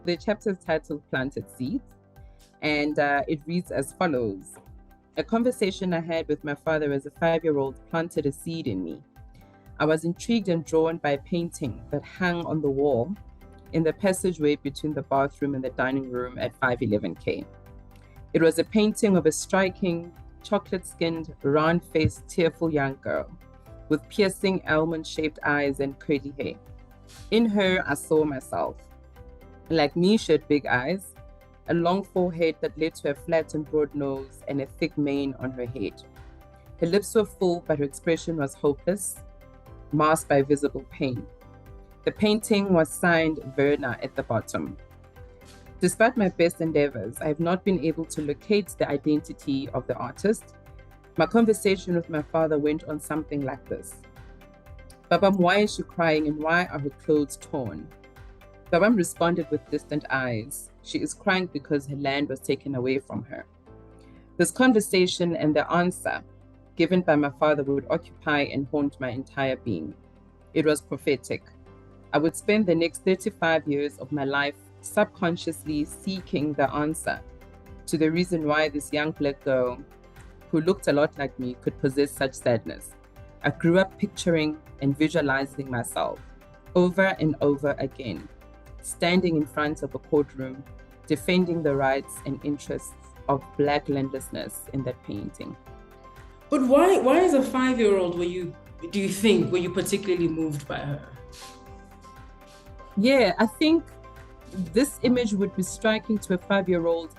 The chapter is titled Planted Seeds, and it reads as follows. A conversation I had with my father as a 5-year-old planted a seed in me. I was intrigued and drawn by a painting that hung on the wall in the passageway between the bathroom and the dining room at 511K. It was a painting of a striking, chocolate-skinned, round-faced, tearful young girl with piercing almond-shaped eyes and curly hair. In her, I saw myself. Like me, she had big eyes, a long forehead that led to a flat and broad nose, and a thick mane on her head. Her lips were full, but her expression was hopeless, masked by visible pain. The painting was signed Verna at the bottom. Despite my best endeavors, I have not been able to locate the identity of the artist. My conversation with my father went on something like this. Babam, why is she crying and why are her clothes torn? Babam responded with distant eyes. She is crying because her land was taken away from her. This conversation and the answer given by my father would occupy and haunt my entire being. It was prophetic. I would spend the next 35 years of my life subconsciously seeking the answer to the reason why this young black girl, who looked a lot like me, could possess such sadness. I grew up picturing and visualizing myself over and over again, standing in front of a courtroom, defending the rights and interests of Black landlessness in that painting. But why as a 5-year-old were you particularly moved by her? Yeah, I think this image would be striking to a 5-year-old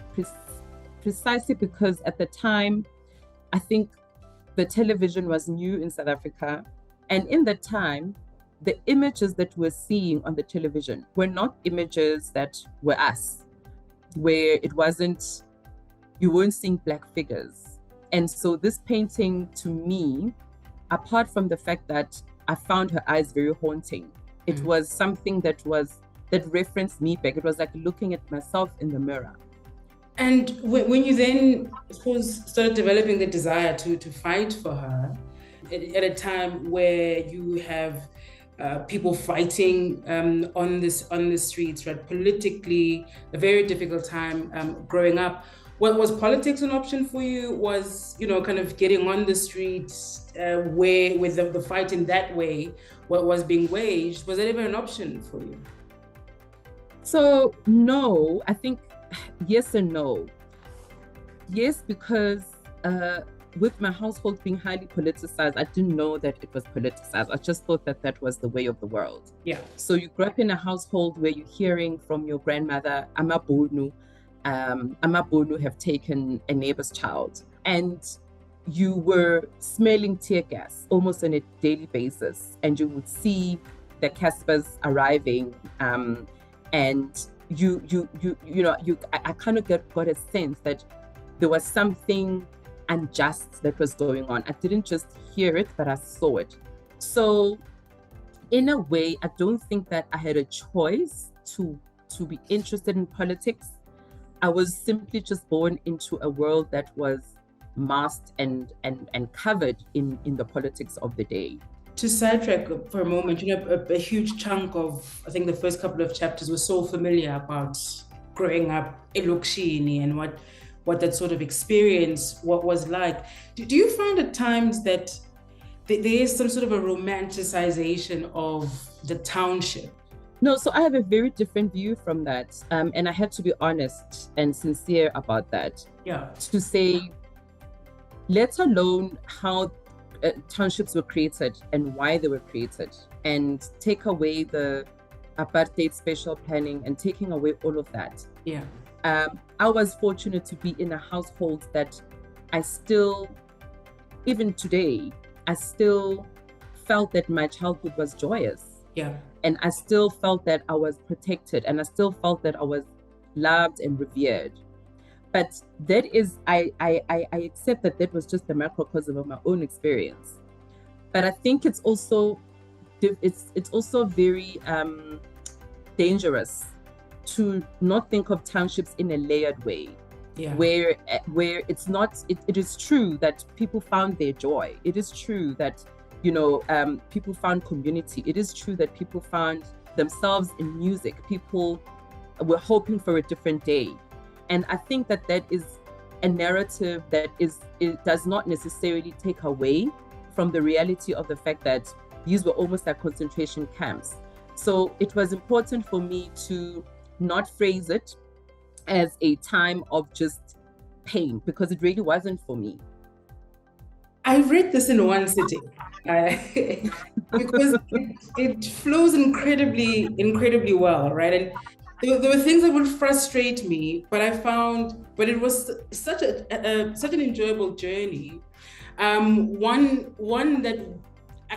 precisely because at the time, I think the television was new in South Africa. And in that time, the images that we're seeing on the television were not images that were us, where you weren't seeing Black figures. And so this painting to me, apart from the fact that I found her eyes very haunting, it was something that referenced me back. It was like looking at myself in the mirror. And when you then, I suppose, started developing the desire to fight for her, at a time where you have people fighting on the streets, right? Politically, a very difficult time growing up. Was politics an option for you? Was, kind of getting on the streets where with the fight in that way, what was being waged, was that ever an option for you? So no, I think yes and no. Yes, because with my household being highly politicized, I didn't know that it was politicized. I just thought that was the way of the world. Yeah. So you grew up in a household where you're hearing from your grandmother, Amabunu have taken a neighbor's child. And you were smelling tear gas almost on a daily basis. And you would see the Caspers arriving. And I kind of got a sense that there was something unjust that was going on. I didn't just hear it, but I saw it. So in a way, I don't think that I had a choice to be interested in politics. I was simply just born into a world that was masked and covered in the politics of the day. To sidetrack for a moment, a huge chunk of, I think the first couple of chapters were so familiar about growing up in Lokshini and what that sort of experience, what was like. Do you find at times that there is some sort of a romanticization of the township? No, so I have a very different view from that. And I have to be honest and sincere about that. Yeah. To say, let alone how townships were created and why they were created, and take away the apartheid special planning and taking away all of that. Yeah. I was fortunate to be in a household that I still, even today, I still felt that my childhood was joyous. Yeah. And I still felt that I was protected, and I still felt that I was loved and revered. But that is, I accept that was just the microcosm of my own experience. But I think it's also very dangerous to not think of townships in a layered way. Yeah. Where it's not. It is true that people found their joy. It is true that people found community. It is true that people found themselves in music. People we're hoping for a different day. And I think that that is a narrative that it does not necessarily take away from the reality of the fact that these were almost like concentration camps. So it was important for me to not phrase it as a time of just pain, because it really wasn't for me. I read this in one sitting because it flows incredibly well, right? And there were things that would frustrate me, but it was such an enjoyable journey. One that,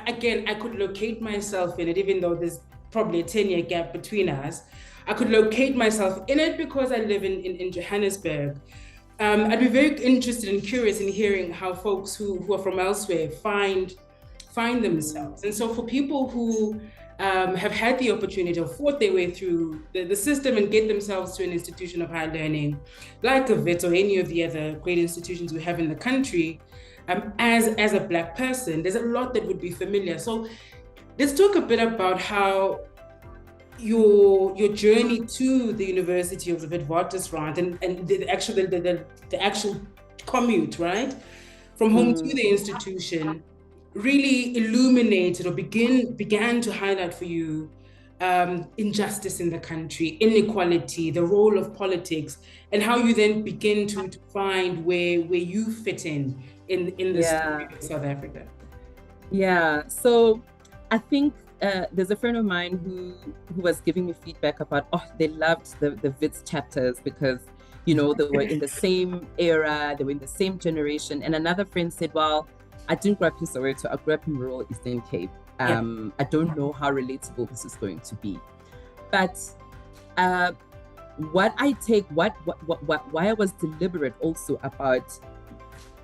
again, I could locate myself in it, even though there's probably a 10-year gap between us. I could locate myself in it because I live in Johannesburg. I'd be very interested and curious in hearing how folks who are from elsewhere find themselves. And so for people who have had the opportunity or fought their way through the system and get themselves to an institution of higher learning, like a VET or any of the other great institutions we have in the country, as a Black person, there's a lot that would be familiar. So let's talk a bit about how your journey to the University of the Witwatersrand and the actual commute, right, from home to the institution, really illuminated or began to highlight for you injustice in the country, inequality, the role of politics, and how you then begin to find where you fit in this South Africa. Yeah. So I think there's a friend of mine who was giving me feedback about, they loved the Wits chapters because, they were in the same era, they were in the same generation. And another friend said, well, I didn't grow up in Soweto, I grew up in rural Eastern Cape. I don't know how relatable this is going to be. But why I was deliberate also about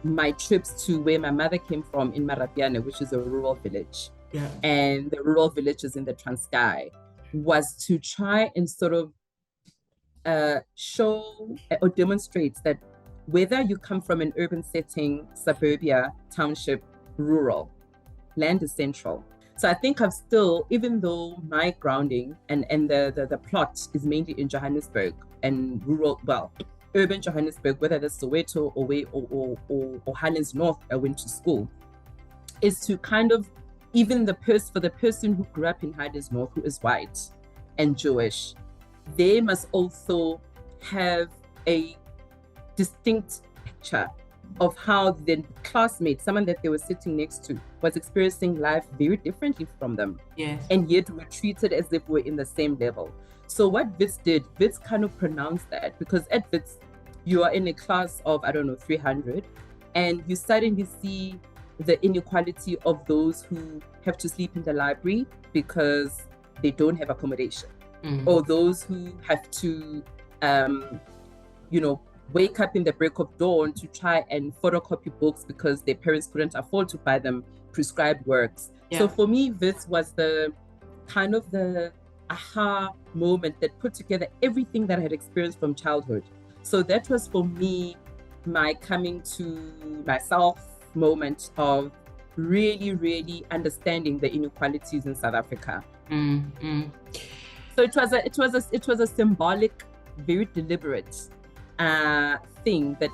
my trips to where my mother came from in Marapiane, which is a rural village. Yeah. And the rural villages in the Transkei, was to try and sort of show or demonstrate that whether you come from an urban setting, suburbia, township, rural, land is central. So I think I've still, even though my grounding and the plot is mainly in Johannesburg and urban Johannesburg, whether that's Soweto or Highlands North, I went to school, is to kind of, even for the person who grew up in Highlands North, who is white and Jewish, they must also have a distinct picture of how their classmate, someone that they were sitting next to, was experiencing life very differently from them. Yes. And yet were treated as if we're in the same level. So what Wits did, Wits kind of pronounced that, because at Wits, you are in a class of, 300, and you suddenly see the inequality of those who have to sleep in the library because they don't have accommodation, or those who have to, wake up in the break of dawn to try and photocopy books because their parents couldn't afford to buy them prescribed works. Yeah. So for me, this was the kind of the aha moment that put together everything that I had experienced from childhood. So that was for me my coming to myself moment of really, really understanding the inequalities in South Africa. So it was a symbolic, very deliberate thing that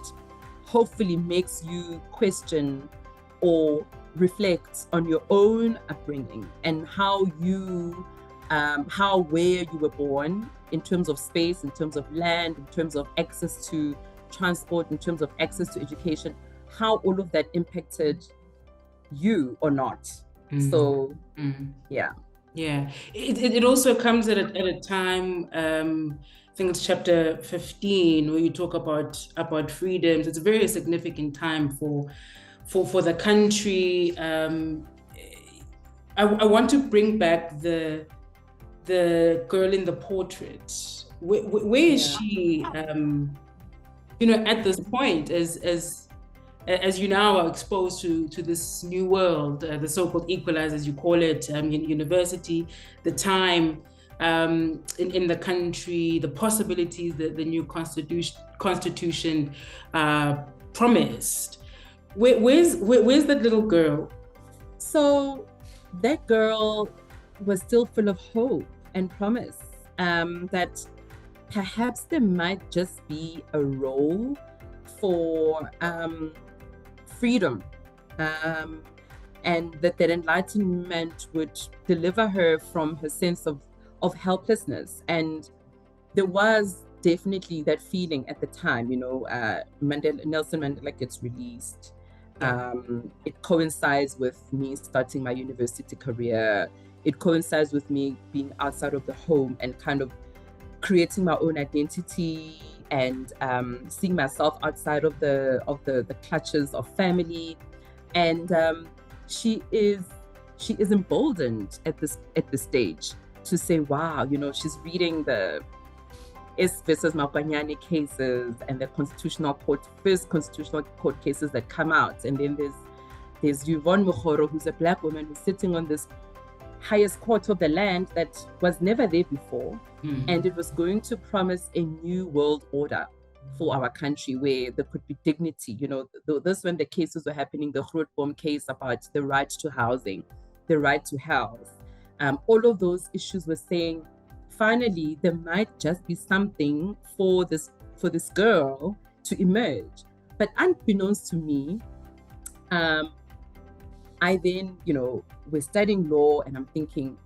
hopefully makes you question or reflect on your own upbringing and how where you were born in terms of space, in terms of land, in terms of access to transport, in terms of access to education, how all of that impacted you or not. So, yeah. Yeah. It also comes at a time, I think it's chapter 15, where you talk about freedoms. It's a very significant time for the country. I want to bring back the girl in the portrait. Where is she? At this point, as you now are exposed to this new world, the so-called equalizer, as you call it, university, the time in the country, the possibilities that the new constitution promised. Where's that little girl? So that girl was still full of hope and promise, that perhaps there might just be a role for freedom, and that enlightenment would deliver her from her sense of helplessness. And there was definitely that feeling at the time, Nelson Mandela gets released. It coincides with me starting my university career. It coincides with me being outside of the home and kind of creating my own identity and seeing myself outside of the clutches of family. And she is emboldened at this stage to say, wow, she's reading the S versus Makwanyane cases and the first constitutional court cases that come out. And then there's Yvonne Mukhoro, who's a Black woman who's sitting on this highest court of the land that was never there before. And it was going to promise a new world order for our country where there could be dignity. This when the cases were happening, the Grootboom case about the right to housing, the right to health, all of those issues were saying, finally, there might just be something for this girl to emerge. But unbeknownst to me, I then, we're studying law, and I'm thinking,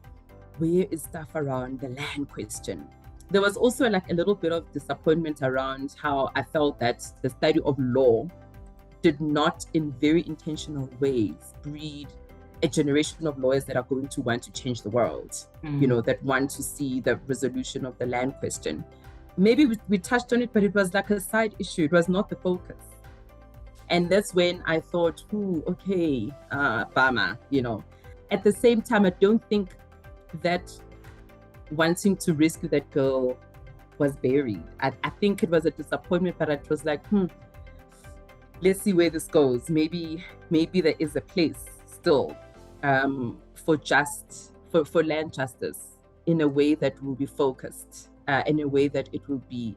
where is stuff around the land question? There was also like a little bit of disappointment around how I felt that the study of law did not, in very intentional ways, breed a generation of lawyers that are going to want to change the world, that want to see the resolution of the land question. Maybe we touched on it, but it was like a side issue. It was not the focus. And that's when I thought, okay, Bama, At the same time, I don't think that wanting to rescue that girl was buried. I think it was a disappointment, but it was like, let's see where this goes. Maybe there is a place still for land justice in a way that will be focused, in a way that it will be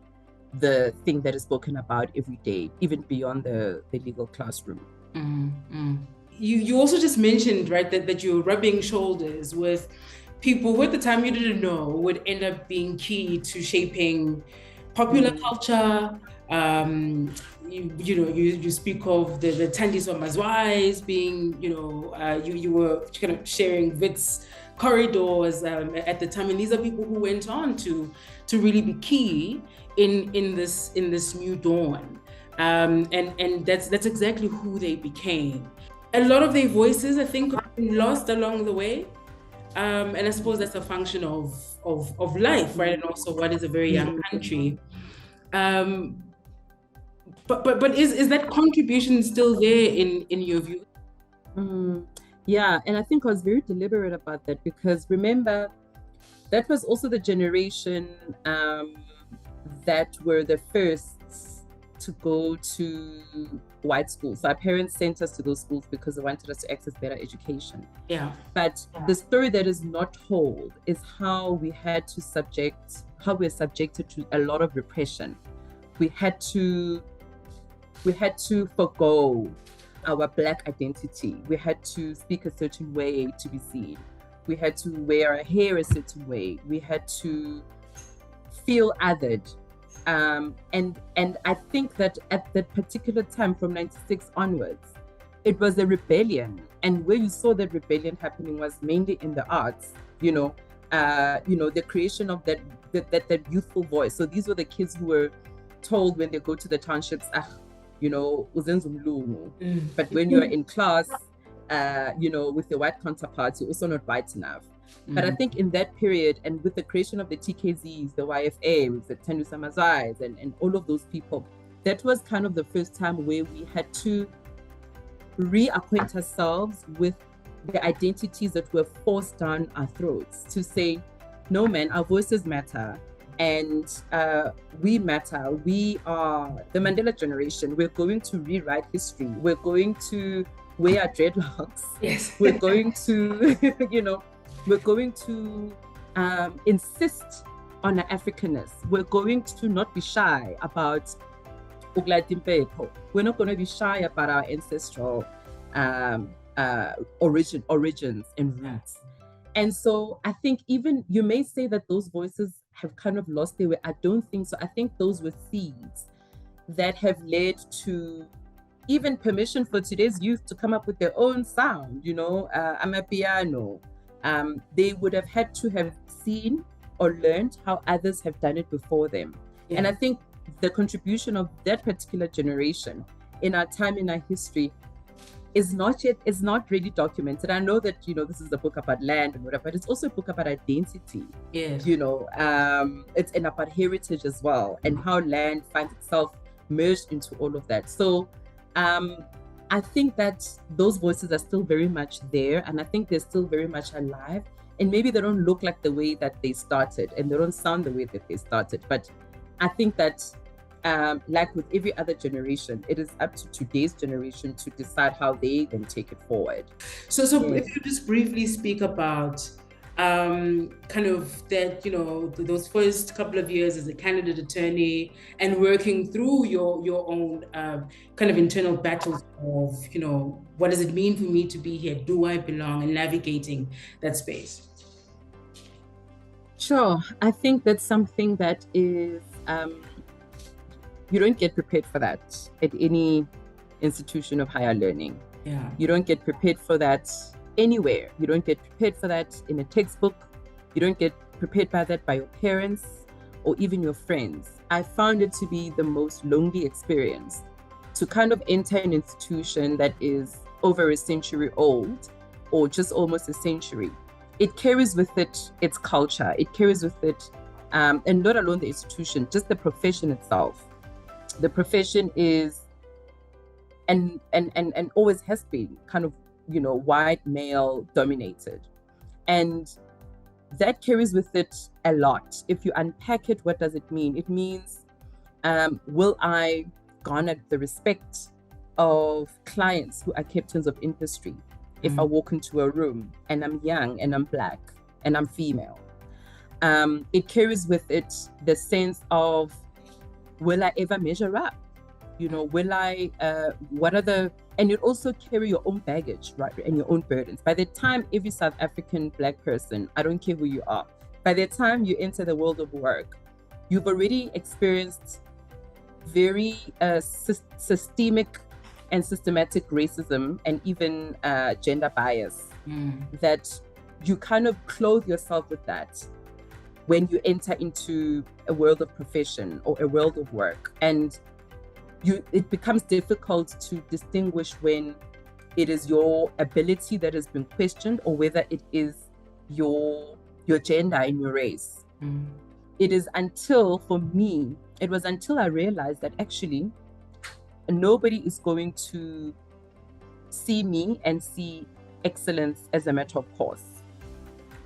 the thing that is spoken about every day, even beyond the legal classroom. You also just mentioned, right, that you're rubbing shoulders with people who at the time you didn't know would end up being key to shaping popular culture. You speak of the Tandiswa Mazwais being, you were kind of sharing Wits corridors at the time, and these are people who went on to really be key in this new dawn, and that's exactly who they became. A lot of their voices, I think, have been lost along the way. And I suppose that's a function of life, right? And also what is a very young country. But is that contribution still there in your view? Yeah, and I think I was very deliberate about that, because remember, that was also the generation that were the first to go to white schools. So our parents sent us to those schools because they wanted us to access better education. Yeah. But the story that is not told is how we're subjected to a lot of repression. We had to forgo our Black identity. We had to speak a certain way to be seen. We had to wear our hair a certain way. We had to feel othered. And I think that at that particular time, from 96 onwards, it was a rebellion. And where you saw that rebellion happening was mainly in the arts, the creation of that youthful voice. So these were the kids who were told when they go to the townships, uzenza umlungu. But when you're in class, with your white counterparts, you're also not white enough. But I think in that period, and with the creation of the TKZs, the YFAs, the Tandiswa Mazwais, and all of those people, that was kind of the first time where we had to reacquaint ourselves with the identities that were forced down our throats, to say, no man, our voices matter, and we matter. We are the Mandela generation. We're going to rewrite history. We're going to wear our dreadlocks. Yes. We're going to, we're going to insist on our Africanness. We're going to not be shy about Ugladimpepo. We're not going to be shy about our ancestral origins and roots. And so I think even you may say that those voices have kind of lost their way. I don't think so. I think those were seeds that have led to even permission for today's youth to come up with their own sound, amapiano. They would have had to have seen or learned how others have done it before them. Yeah. And I think the contribution of that particular generation in our time, in our history, is not really documented. I know that, this is a book about land and whatever, but it's also a book about identity. Yes. It's about heritage as well, and how land finds itself merged into all of that. So I think that those voices are still very much there, and I think they're still very much alive. And maybe they don't look like the way that they started, and they don't sound the way that they started. But I think that, like with every other generation, it is up to today's generation to decide how they then take it forward. So yes. If you just briefly speak about kind of that, those first couple of years as a candidate attorney and working through your own kind of internal battles of, what does it mean for me to be here? Do I belong? And navigating that space. Sure. I think that's something that is, you don't get prepared for that at any institution of higher learning. Yeah. You don't get prepared for that anywhere. You don't get prepared for that in a textbook. You don't get prepared by that by your parents or even your friends. I found it to be the most lonely experience to kind of enter an institution that is over a century old, or just almost a century. It carries with it its culture. It carries with it, and not alone the institution, just the profession itself. The profession is, and always has been, kind of, white male dominated. And that carries with it a lot. If you unpack it, what does it mean? It means, will I garner the respect of clients who are captains of industry if I walk into a room and I'm young and I'm Black and I'm female? It carries with it the sense of, will I ever measure up? Will I, and you also carry your own baggage, right? And your own burdens. By the time every South African Black person, I don't care who you are, by the time you enter the world of work, you've already experienced very systemic and systematic racism and even gender bias, that you kind of clothe yourself with that when you enter into a world of profession or a world of work. And it becomes difficult to distinguish when it is your ability that has been questioned or whether it is your gender and your race. It was until I realized that actually nobody is going to see me and see excellence as a matter of course.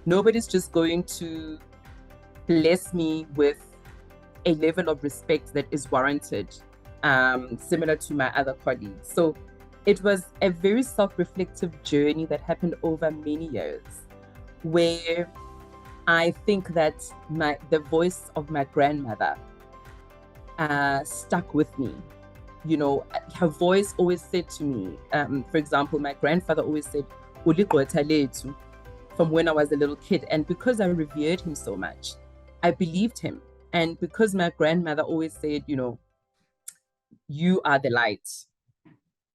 Nobody's just going to bless me with a level of respect that is warranted, similar to my other colleagues. So it was a very self-reflective journey that happened over many years, where I think that the voice of my grandmother stuck with me. Her voice always said to me, for example, my grandfather always said, "Uligqwetha lethu," from when I was a little kid. And because I revered him so much, I believed him. And because my grandmother always said, you are the light,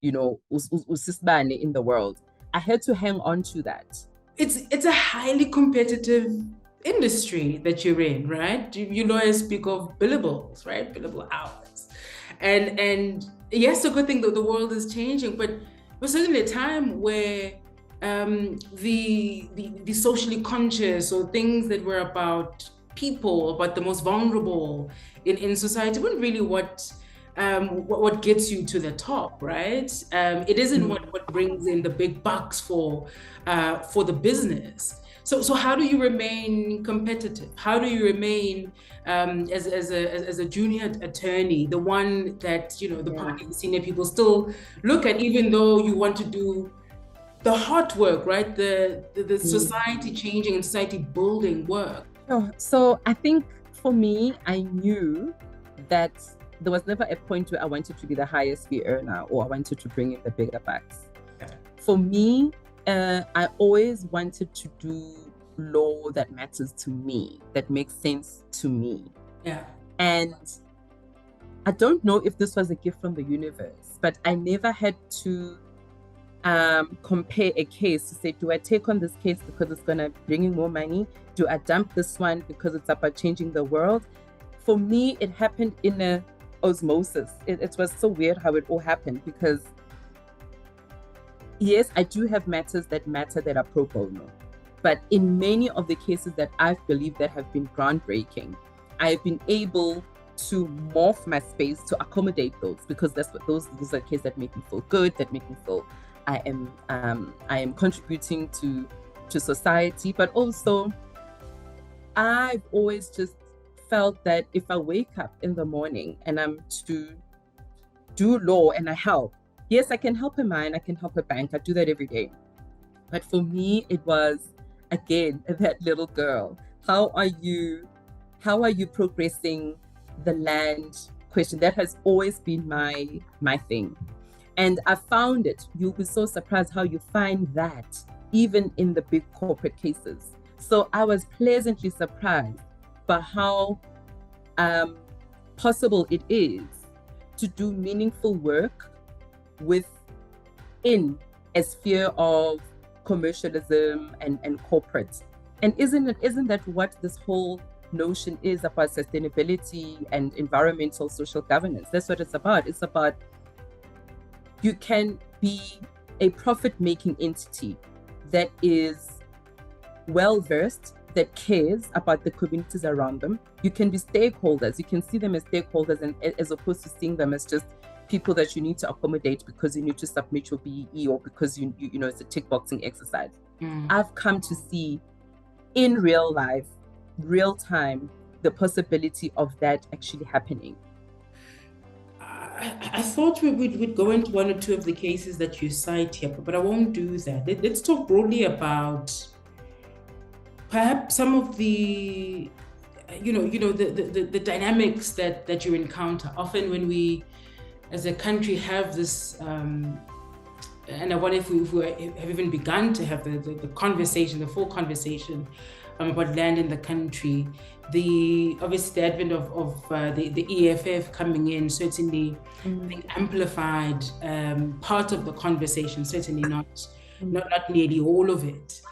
usisibane in the world, I had to hang on to that. It's a highly competitive industry that you're in, right? You lawyers speak of billables, right? Billable hours. And yes, a good thing that the world is changing, but there's certainly a time where the socially conscious, or things that were about people, about the most vulnerable in society, weren't really what gets you to the top, right? It isn't what brings in the big bucks for the business. So how do you remain competitive? How do you remain as a junior attorney, the one that the senior people still look at, even though you want to do the hard work, right? The society changing and society building work. So I think for me, I knew that there was never a point where I wanted to be the highest fee earner or I wanted to bring in the bigger bucks. For me, I always wanted to do law that matters to me, that makes sense to me. Yeah. And I don't know if this was a gift from the universe, but I never had to compare a case to say, do I take on this case because it's going to bring in more money? Do I dump this one because it's about changing the world? For me, it happened in a osmosis. It was so weird how it all happened, because yes, I do have matters that are pro bono. But in many of the cases that I've believed that have been groundbreaking, I've been able to morph my space to accommodate those, because that's what those are cases that make me feel good, that make me feel I am contributing to society. But also, I've always just felt that if I wake up in the morning and I'm to do law and I help, yes, I can help a mine, I can help a bank, I do that every day. But for me, it was, again, that little girl. How are you progressing the land question? That has always been my thing. And I found it. You'll be so surprised how you find that even in the big corporate cases. So I was pleasantly surprised by how possible it is to do meaningful work within a sphere of commercialism and corporate. And isn't that what this whole notion is about sustainability and environmental social governance? That's what it's about. It's about, you can be a profit-making entity that is well-versed, that cares about the communities around them. You can be stakeholders. You can see them as stakeholders, and as opposed to seeing them as just people that you need to accommodate because you need to submit your BEE, or because you know it's a tick boxing exercise. I've come to see in real life, real time, the possibility of that actually happening. I thought we'd go into one or two of the cases that you cite here, but I won't do that. Let's talk broadly about perhaps some of the, the dynamics that you encounter. Often when we, as a country, have this, and I wonder if we have even begun to have the conversation, the full conversation about land in the country. Obviously the advent of the EFF coming in certainly I think amplified part of the conversation, certainly not nearly all of it.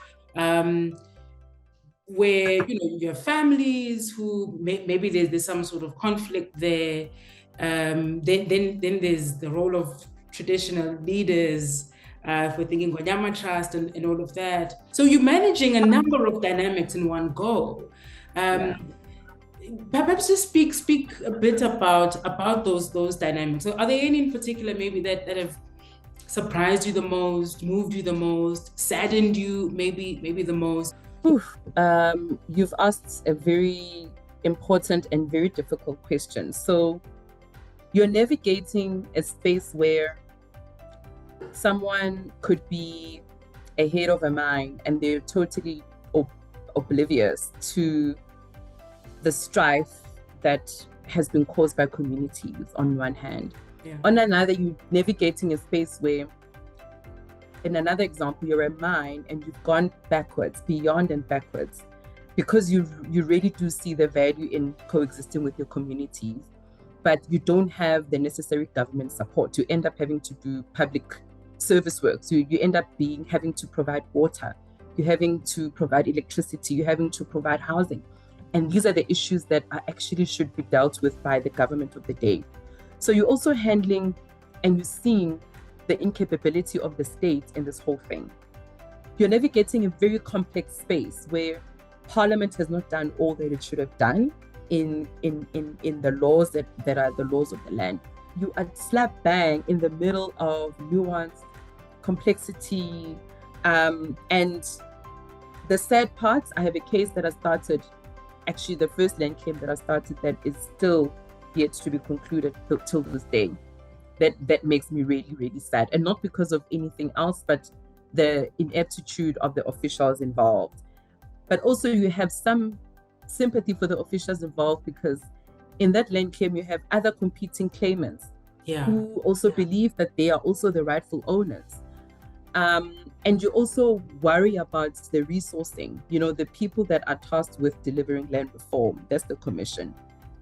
Where you have families who maybe there's some sort of conflict there. Then there's the role of traditional leaders. If we're thinking Guanyama Trust and all of that. So you're managing a number of dynamics in one go. Perhaps just speak a bit about those dynamics. So are there any in particular maybe that have surprised you the most, moved you the most, saddened you maybe the most? You've asked a very important and very difficult question. So you're navigating a space where someone could be a head of a mine and they're totally oblivious to the strife that has been caused by communities on one hand. On another, you're navigating a space where, in another example, you're a mine and you've gone backwards, beyond and backwards, because you really do see the value in coexisting with your communities, but you don't have the necessary government support. You end up having to do public service work. So you end up having to provide water, you're having to provide electricity, you're having to provide housing. And these are the issues that actually should be dealt with by the government of the day. So you're also handling and you're seeing the incapability of the state in this whole thing. You're navigating a very complex space where Parliament has not done all that it should have done in the laws that are the laws of the land. You are slap bang in the middle of nuance, complexity, and the sad part, I have a case that I started, actually the first land claim that I started that is still yet to be concluded till this day. That makes me really, really sad. And not because of anything else, but the ineptitude of the officials involved. But also you have some sympathy for the officials involved, because in that land claim, you have other competing claimants who also believe that they are also the rightful owners. And you also worry about the resourcing, the people that are tasked with delivering land reform, that's the commission.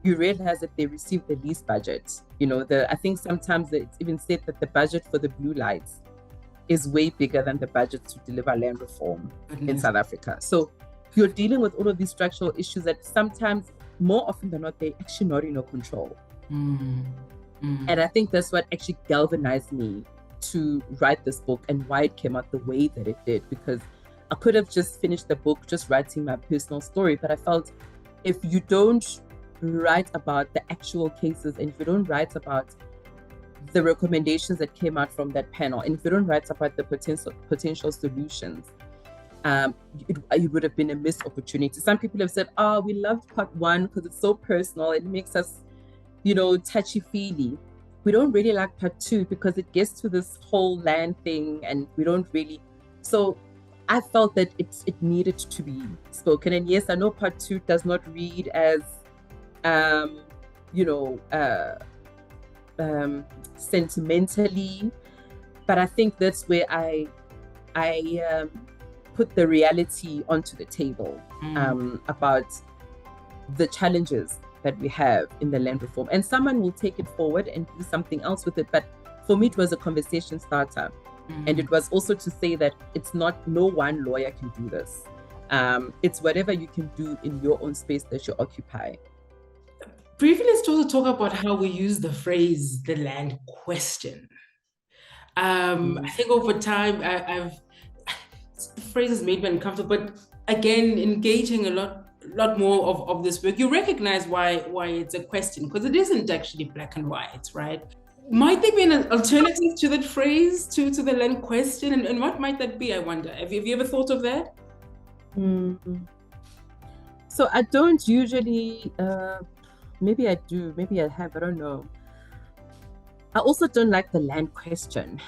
You realize that they receive the least budget. I think sometimes it's even said that the budget for the blue lights is way bigger than the budget to deliver land reform in South Africa. So you're dealing with all of these structural issues that sometimes, more often than not, they're actually not in your control. And I think that's what actually galvanized me to write this book and why it came out the way that it did, because I could have just finished the book just writing my personal story, but I felt if you don't write about the actual cases, and if you don't write about the recommendations that came out from that panel, and if you don't write about the potential solutions, it would have been a missed opportunity. Some people have said, we loved part one because it's so personal, it makes us touchy-feely. We don't really like part two because it gets to this whole land thing, and we don't really. So I felt that it needed to be spoken. And yes, I know part two does not read as, sentimentally, but I think that's where I put the reality onto the table about the challenges that we have in the land reform. And someone will take it forward and do something else with it. But for me, it was a conversation starter. And it was also to say that it's not, no one lawyer can do this. It's whatever you can do in your own space that you occupy. Briefly, let's also talk about how we use the phrase, the land question. I think over time, the phrase has made me uncomfortable, but again, engaging a lot more of this work, you recognize why it's a question, because it isn't actually black and white, right? Might there be an alternative to that phrase, to the land question, and what might that be, I wonder? Have you ever thought of that? So I don't usually, maybe I do, maybe I have, I don't know. I also don't like the land question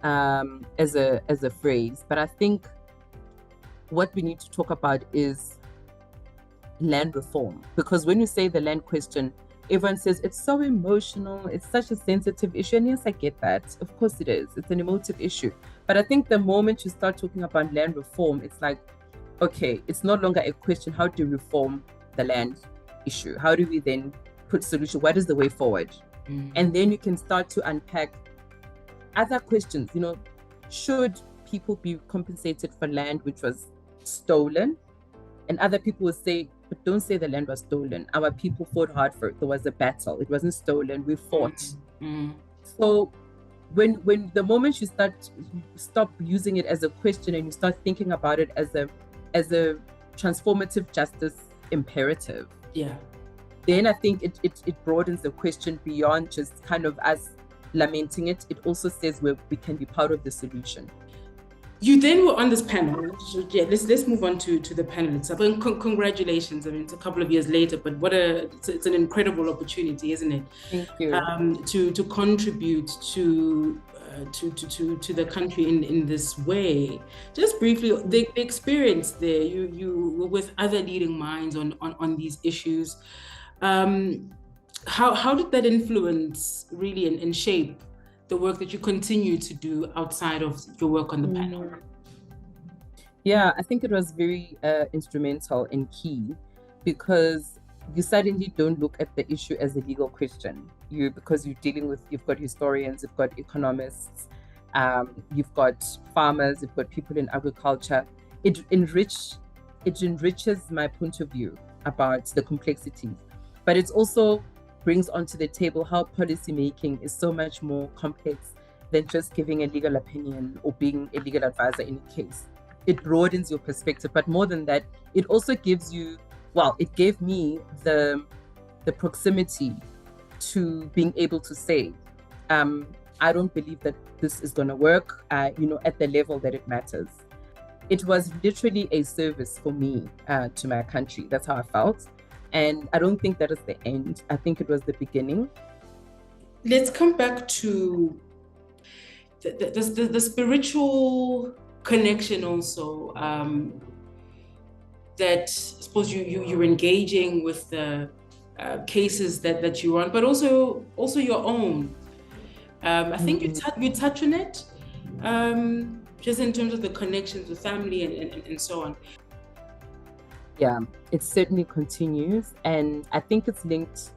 as a phrase, but I think what we need to talk about is land reform, because when you say the land question, everyone says it's so emotional, it's such a sensitive issue. And yes, I get that. Of course it is. It's an emotive issue. But I think the moment you start talking about land reform, it's like, okay, it's no longer a question, how do we reform the land issue? How do we then put solution? What is the way forward? And then you can start to unpack other questions. Should people be compensated for land which was stolen? And other people will say, but don't say the land was stolen. Our people fought hard for it. There was a battle. It wasn't stolen. We fought. So when the moment you stop using it as a question and you start thinking about it as a transformative justice imperative, then I think it broadens the question beyond just kind of us lamenting it. It also says we can be part of the solution. You then were on this panel. Let's move on to the panel itself. And congratulations. I mean, it's a couple of years later, but it's an incredible opportunity, isn't it? Thank you. To contribute to the country in this way. Just briefly, the experience there. You were with other leading minds on these issues. How did that influence really and shape the work that you continue to do outside of your work on the panel? Yeah, I think it was very instrumental and key, because you suddenly don't look at the issue as a legal question. Because you're dealing with, you've got historians, you've got economists, you've got farmers, you've got people in agriculture. It enriches my point of view about the complexities, but it also brings onto the table how policymaking is so much more complex than just giving a legal opinion or being a legal advisor in a case. It broadens your perspective, but more than that, it also gives you, it gave me the proximity to being able to say, I don't believe that this is going to work, at the level that it matters. It was literally a service for me to my country. That's how I felt. And I don't think that is the end. I think it was the beginning. Let's come back to the spiritual connection also, that I suppose you're engaging with the cases that you run, but also your own. I think you touch on it. just in terms of the connections with family and so on. Yeah, it certainly continues. And I think it's linked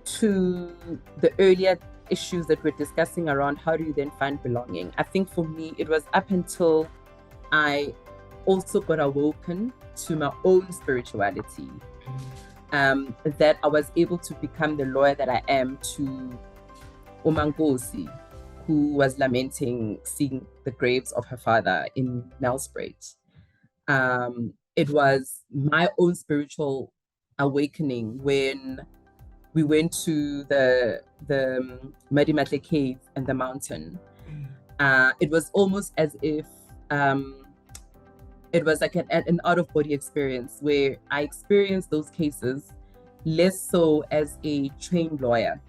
to the earlier issues that we're discussing around how do you then find belonging. I think for me, it was up until I also got awoken to my own spirituality that I was able to become the lawyer that I am to Umangosi, who was lamenting seeing the graves of her father in Nelspruit. It was my own spiritual awakening when we went to the Madimatle cave and the mountain. It was almost as if it was like an out-of-body experience where I experienced those cases less so as a trained lawyer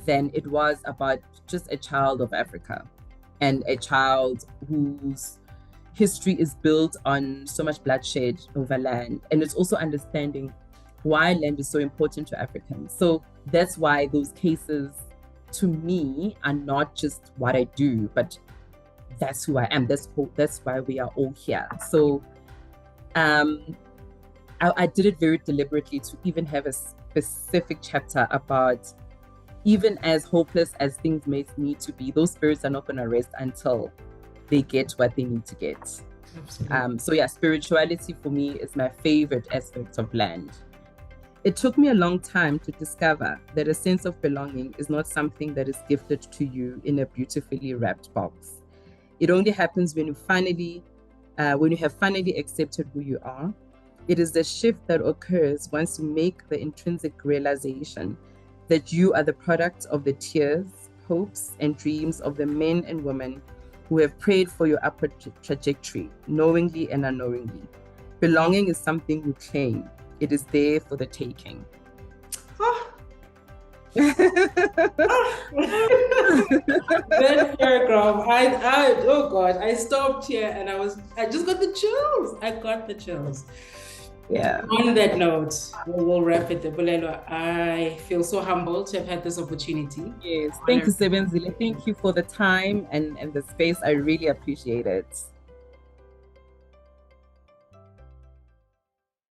than it was about just a child of Africa and a child whose history is built on so much bloodshed over land. And it's also understanding why land is so important to Africans. So that's why those cases, to me, are not just what I do, but that's who I am. That's why we are all here. So I did it very deliberately to even have a specific chapter about, even as hopeless as things may need to be, those spirits are not going to rest until they get what they need to get. So yeah, spirituality for me is my favorite aspect of land. It took me a long time to discover that a sense of belonging is not something that is gifted to you in a beautifully wrapped box. It only happens when you have finally accepted who you are. It is the shift that occurs once you make the intrinsic realization that you are the product of the tears, hopes, and dreams of the men and women who have prayed for your upward trajectory, knowingly and unknowingly. Belonging is something you claim. It is there for the taking. That paragraph, oh God, I stopped here and I just got the chills. I got the chills. Yeah. On that note, we'll wrap it there. Bulelwa, I feel so humbled to have had this opportunity. Yes, thank you, Sebenzile. Thank you for the time and the space. I really appreciate it.